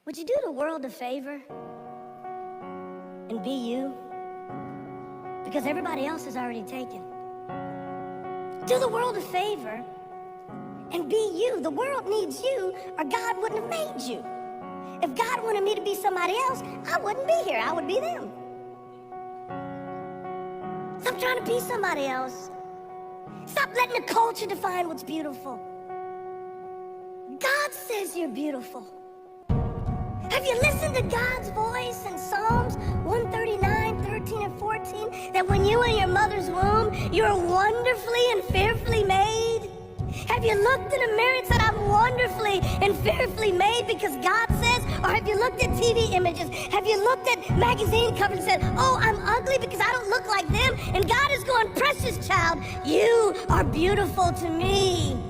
Would you do the world a favor and be you? Because everybody else is already taken. Do the world a favor and be you. The world needs you, or God wouldn't have made you. If God wanted me to be somebody else, I wouldn't be here. I would be them. Stop trying to be somebody else. Stop letting the culture define what's beautiful. God says you're beautiful. Have you listened to God's voice in Psalms 139, 13, and 14? That when you were in your mother's womb, you were wonderfully and fearfully made? Have you looked in a mirror and said, I'm wonderfully and fearfully made because God says? Or have you looked at TV images? Have you looked at magazine covers and said, oh, I'm ugly because I don't look like them? And God is going, precious child, you are beautiful to me.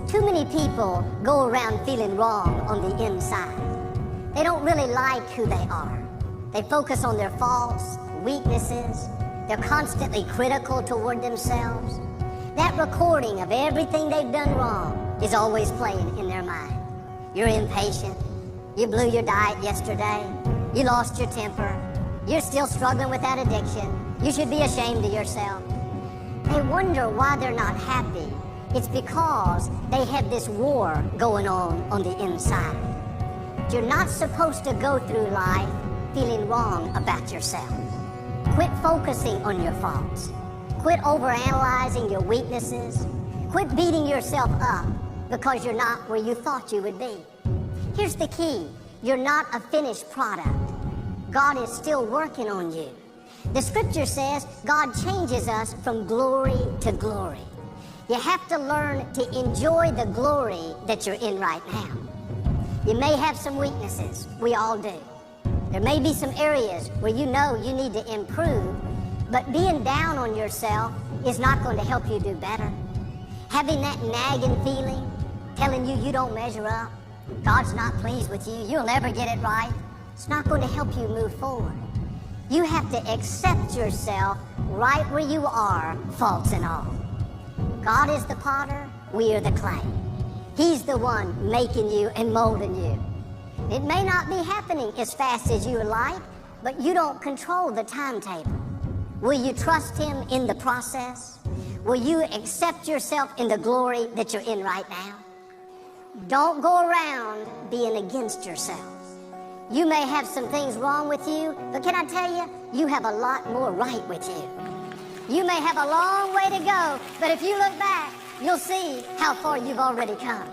Too many people go around feeling wrong on the inside. They don't really like who they are. They focus on their faults, weaknesses. They're constantly critical toward themselves. That recording of everything they've done wrong is always playing in their mind. You're impatient. You blew your diet yesterday. You lost your temper. You're still struggling with that addiction. You should be ashamed of yourself. They wonder why they're not happy. It's because they have this war going on the inside. You're not supposed to go through life feeling wrong about yourself. Quit focusing on your faults. Quit overanalyzing your weaknesses. Quit beating yourself up because you're not where you thought you would be. Here's the key. You're not a finished product. God is still working on you. The scripture says God changes us from glory to glory. You have to learn to enjoy the glory that you're in right now. You may have some weaknesses. We all do. There may be some areas where you know you need to improve, but being down on yourself is not going to help you do better. Having that nagging feeling, telling you you don't measure up, God's not pleased with you, you'll never get it right, it's not going to help you move forward. You have to accept yourself right where you are, faults and all. God is the potter, we are the clay. He's the one making you and molding you. It may not be happening as fast as you would like, but you don't control the timetable. Will you trust Him in the process? Will you accept yourself in the glory that you're in right now? Don't go around being against yourself. You may have some things wrong with you, but can I tell you, you have a lot more right with you. You may have a long way to go, but if you look back, you'll see how far you've already come.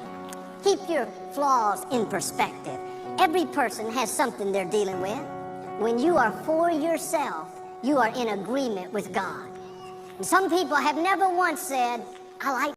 Keep your flaws in perspective. Every person has something they're dealing with. When you are for yourself, you are in agreement with God. And some people have never once said, I like